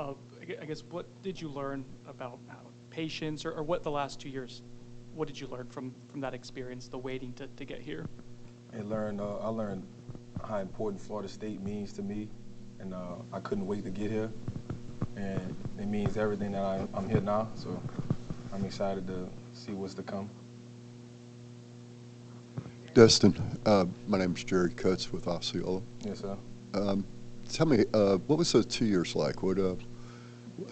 I guess, what did you learn about patience, or what the last 2 years, what did you learn from that experience, the waiting to get here? I learned how important Florida State means to me, and I couldn't wait to get here. And it means everything that I'm here now, so I'm excited to see what's to come. Destyn, my name's Jerry Coates with Osceola. Yes, sir. Tell me, what was those 2 years like?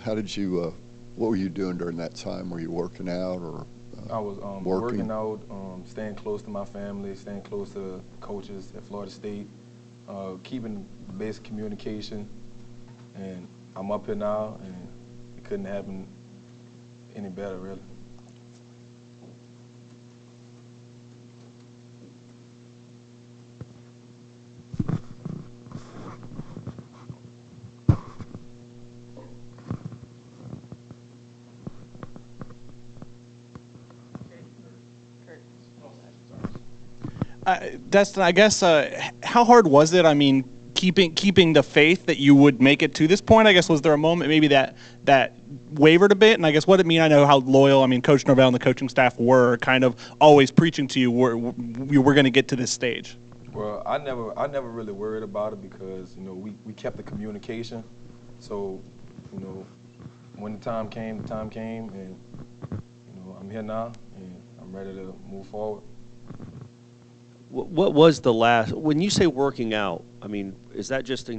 How did you, what were you doing during that time? Were you working out or I was working out, staying close to my family, staying close to coaches at Florida State, keeping basic communication, and I'm up here now, and it couldn't happen any better, really. Destyn, I guess, how hard was it? I mean, keeping the faith that you would make it to this point? I guess, was there a moment maybe that wavered a bit? And I guess what did it mean? I know how loyal, I mean, Coach Norvell and the coaching staff were kind of always preaching to you, we're going to get to this stage. Well, I never really worried about it because, you know, we kept the communication. So, you know, when the time came, and, you know, I'm here now, and I'm ready to move forward. What was the last, when you say working out, I mean, is that just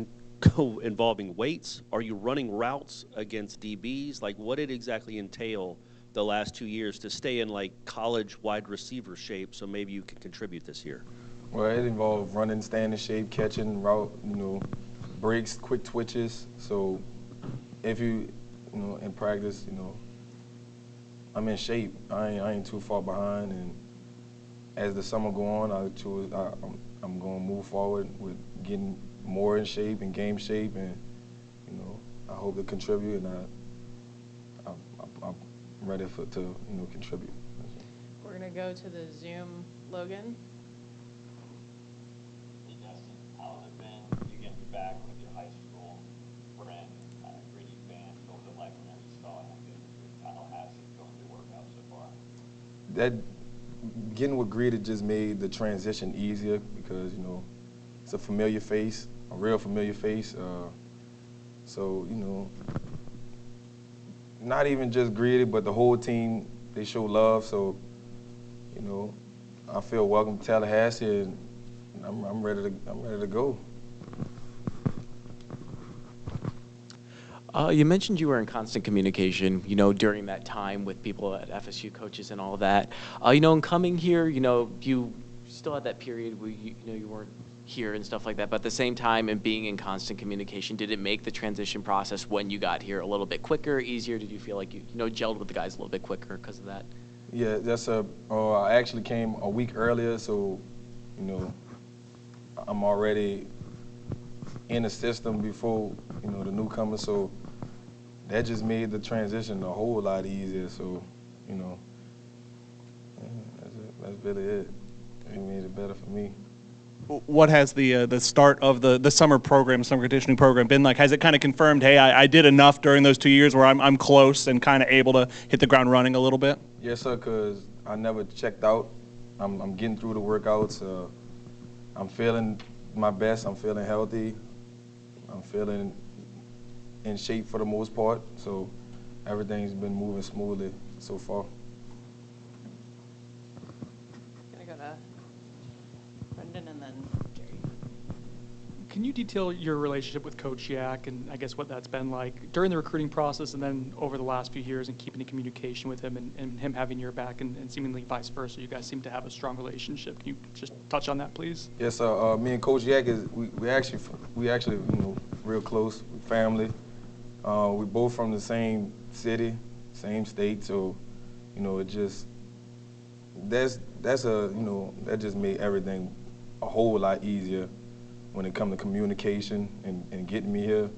involving weights? Are you running routes against DBs? Like, what did exactly entail the last 2 years to stay in, like, college wide receiver shape so maybe you can contribute this year? Well, it involved running, staying in shape, catching, route, you know, breaks, quick twitches. So if you know, in practice, you know, I'm in shape. I ain't too far behind, and as the summer go on, I'm going to move forward with getting more in shape and game shape, and you know, I hope to contribute, and I'm ready to you know, contribute. We're going to go to the Zoom, Logan. Hey Destyn, how has it been you getting back with your high school friend, Grady fan? What was it like whenever you saw him getting through Tallahassee, going through workouts so far? Getting with Greta just made the transition easier because, you know, it's a familiar face, a real familiar face. So, you know, not even just Greta, but the whole team, they show love. So, you know, I feel welcome to Tallahassee, and I'm ready to go. You mentioned you were in constant communication, you know, during that time with people at FSU, coaches and all of that. You know, in coming here, you know, you still had that period where you know, you weren't here and stuff like that, but at the same time, and being in constant communication, did it make the transition process when you got here a little bit quicker, easier? Did you feel like you know, gelled with the guys a little bit quicker because of that? Yeah, I actually came a week earlier, so, you know, I'm already in the system before, you know, the newcomers, so that just made the transition a whole lot easier. So, you know, that's really it. It made it better for me. What has the start of the summer program, summer conditioning program been like? Has it kind of confirmed, hey, I did enough during those 2 years where I'm close and kind of able to hit the ground running a little bit? Yes, sir, because I never checked out. I'm getting through the workouts. I'm feeling my best. I'm feeling healthy. I'm feeling in shape for the most part. So everything's been moving smoothly so far. Gonna go to Brendan and then Jerry. Can you detail your relationship with Coach Yak and I guess what that's been like during the recruiting process and then over the last few years and keeping in communication with him and him having your back and seemingly vice versa? You guys seem to have a strong relationship. Can you just touch on that, please? Yes, sir. Me and Coach Yak we actually you know, real close, family. We both from the same city, same state, so you know, it just that's a, you know, that just made everything a whole lot easier when it comes to communication and getting me here.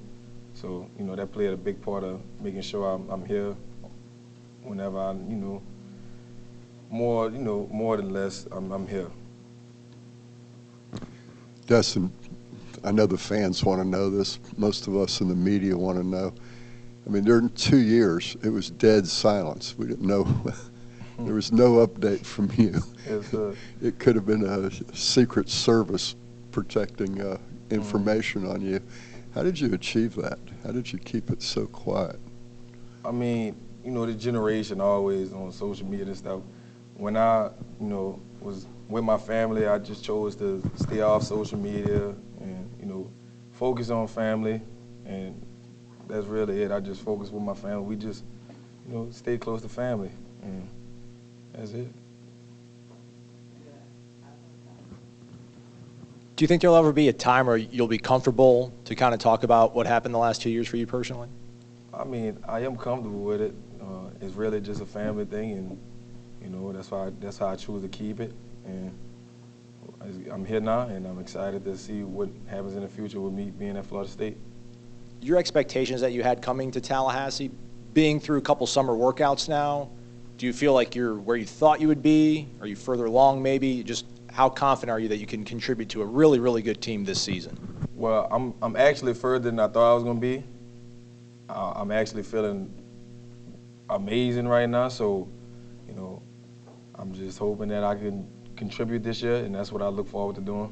So, you know, that played a big part of making sure I'm here whenever I, you know, more than less, I'm here. Destyn, I know the fans want to know this. Most of us in the media want to know. I mean, during 2 years, it was dead silence. We didn't know. There was no update from you. Yes, sir. It could have been a Secret Service protecting information on you. How did you achieve that? How did you keep it so quiet? I mean, you know, the generation always on social media and stuff. When I, you know, was with my family, I just chose to stay off social media and, you know, focus on family. And that's really it. I just focus with my family. We just, you know, stay close to family. And that's it. Do you think there'll ever be a time where you'll be comfortable to kind of talk about what happened the last 2 years for you personally? I mean, I am comfortable with it. It's really just a family thing, and you know that's how I choose to keep it. And I'm here now, and I'm excited to see what happens in the future with me being at Florida State. Your expectations that you had coming to Tallahassee, being through a couple summer workouts now, do you feel like you're where you thought you would be? Are you further along maybe? Just how confident are you that you can contribute to a really, really good team this season? Well, I'm actually further than I thought I was going to be. I'm actually feeling amazing right now, so, you know, I'm just hoping that I can contribute this year, and that's what I look forward to doing.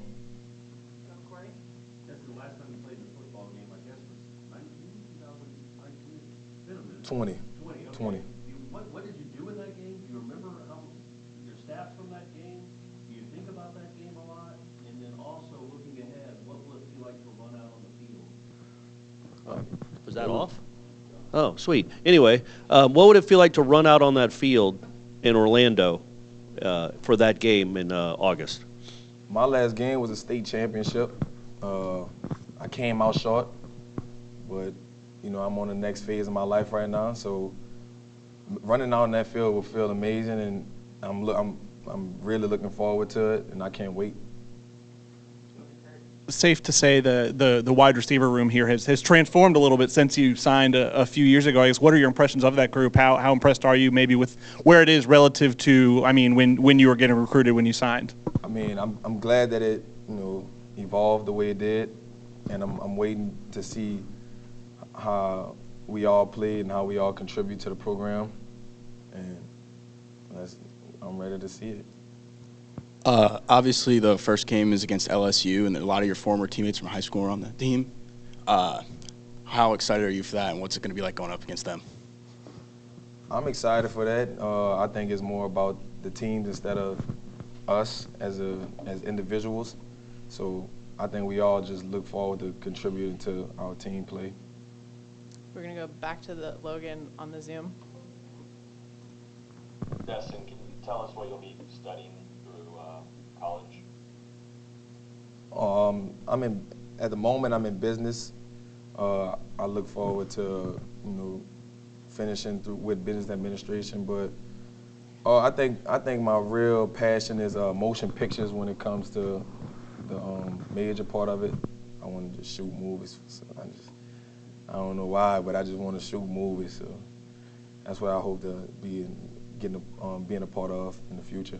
That's the last time you played in a football game, I guess, was 2019? It's been a minute. 20. 20, okay. 20. What did you do in that game? Do you remember your stats from that game? Do you think about that game a lot? And then also, looking ahead, what will it be like to run out on the field? Was that off? Oh, sweet. Anyway, what would it feel like to run out on that field in Orlando for that game in August? My last game was a state championship. I came out short, but you know I'm on the next phase of my life right now. So running out on that field will feel amazing, and I'm really looking forward to it, and I can't wait. Safe to say the wide receiver room here has transformed a little bit since you signed a few years ago. I guess what are your impressions of that group? How impressed are you maybe with where it is relative to, I mean, when you were getting recruited when you signed? I mean, I'm glad that it, you know, evolved the way it did, and I'm waiting to see how we all play and how we all contribute to the program, and I'm ready to see it. Obviously, the first game is against LSU, and a lot of your former teammates from high school are on the team. How excited are you for that, and what's it going to be like going up against them? I'm excited for that. I think it's more about the teams instead of us as individuals. So I think we all just look forward to contributing to our team play. We're going to go back to the Logan on the Zoom. Destyn, can you tell us what you'll be studying through college? At the moment, I'm in business. I look forward to, you know, finishing with business administration. But I think my real passion is motion pictures when it comes to the major part of it. I want to just shoot movies. So I don't know why, but I just want to shoot movies. So that's what I hope to be being a part of in the future.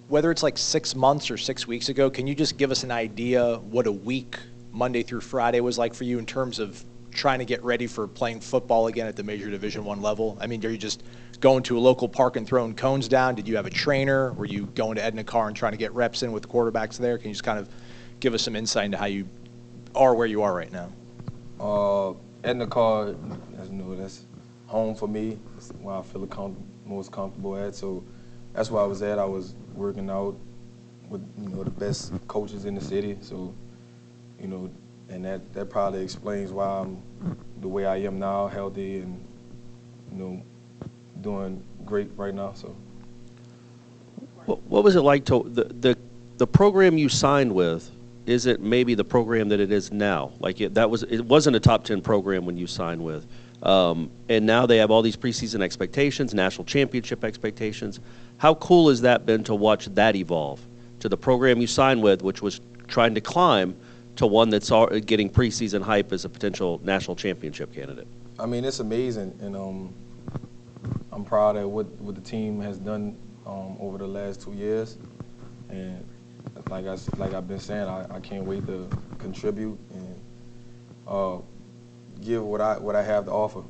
Whether it's like 6 months or 6 weeks ago, can you just give us an idea what a week, Monday through Friday, was like for you in terms of trying to get ready for playing football again at the major Division I level? I mean, are you just going to a local park and throwing cones down? Did you have a trainer? Were you going to Edna Carr and trying to get reps in with the quarterbacks there? Can you just kind of give us some insight into how you are where you are right now? Edna Carr, that's home for me. It's where I feel most comfortable at. So that's where I was at. I was working out with, you know, the best coaches in the city. So, you know, and that probably explains why I'm the way I am now, healthy and, you know, doing great right now. So, what was it like to the program you signed with? Is it maybe the program that it is now? Like it wasn't a top 10 program when you signed with, and now they have all these preseason expectations, national championship expectations. How cool has that been to watch that evolve to the program you signed with, which was trying to climb to one that's getting preseason hype as a potential national championship candidate? I mean, it's amazing, and I'm proud of what the team has done over the last 2 years, and like I've been saying, I can't wait to contribute, and give what I have to offer.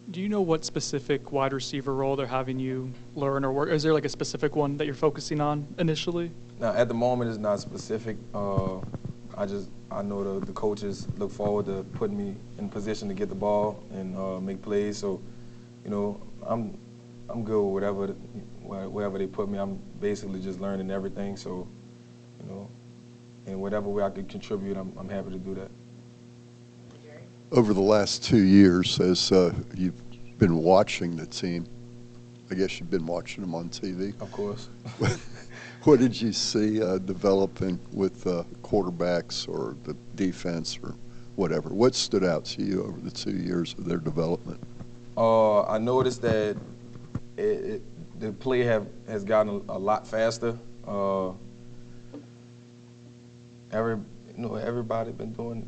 Do you know what specific wide receiver role they're having you learn or work? Is there like a specific one that you're focusing on initially? Now, at the moment, it's not specific. I know the coaches look forward to putting me in position to get the ball and make plays. So, you know, I'm good with wherever they put me. I'm basically just learning everything. So, you know, in whatever way I could contribute, I'm happy to do that. Over the last 2 years, as you've been watching the team, I guess you've been watching them on TV. Of course. What did you see developing with quarterbacks or the defense or whatever? What stood out to you over the 2 years of their development? I noticed that the play has gotten a lot faster. Everybody been doing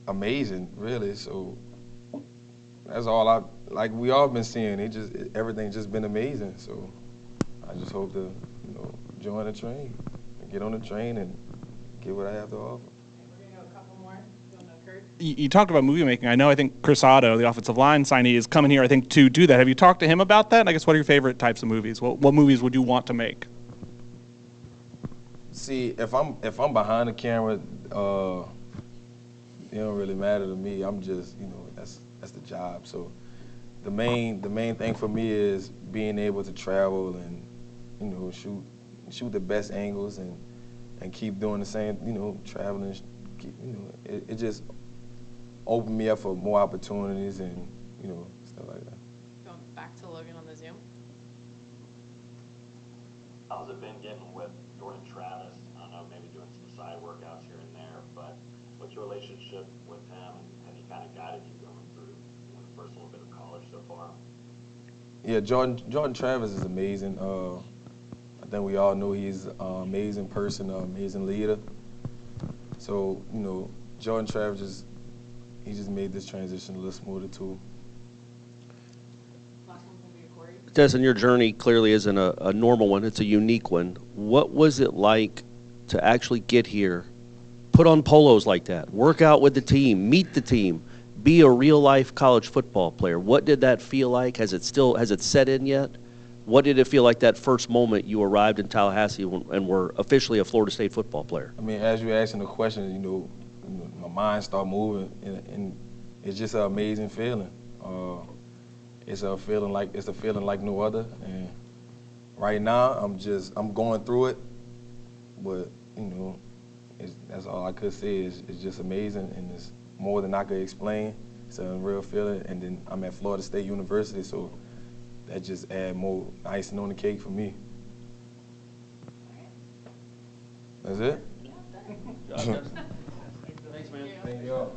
amazing, really. So that's all we all been seeing. Everything's just been amazing. So I just hope to, join the train, get on the train, and get what I have to offer. We're gonna go a couple more. You want to Kurt? You talked about movie making. I think Chris Otto, the offensive line signee, is coming here, I think, to do that. Have you talked to him about that? And I guess what are your favorite types of movies? What movies would you want to make? See, if I'm behind the camera, it don't really matter to me. I'm just, that's the job. So the main thing for me is being able to travel and, shoot the best angles and keep doing the same, traveling. It just opened me up for more opportunities and, stuff like that. Going back to Logan on the Zoom. How's it been getting with Jordan Travis? I don't know, maybe doing some side workouts here and there, but what's your relationship with him, and have he kind of guided you going through the first little bit of college so far? Yeah, Jordan Travis is amazing. I think we all know he's an amazing person, an amazing leader. So, Jordan Travis he just made this transition a little smoother too. Last one's going to be a Corey. Destyn, your journey clearly isn't a normal one. It's a unique one. What was it like to actually get here, put on polos like that, work out with the team, meet the team, be a real-life college football player? What did that feel like? Has it set in yet? What did it feel like that first moment you arrived in Tallahassee and were officially a Florida State football player? I mean, as you're asking the question, my mind started moving, and it's just an amazing feeling. It's a feeling like no other. And right now, I'm going through it, but that's all I could say. It's just amazing, and it's more than I could explain. It's a real feeling, and then I'm at Florida State University, so that just add more icing on the cake for me. That's it? Yeah, done. Job done. Thanks, man. Thank you all.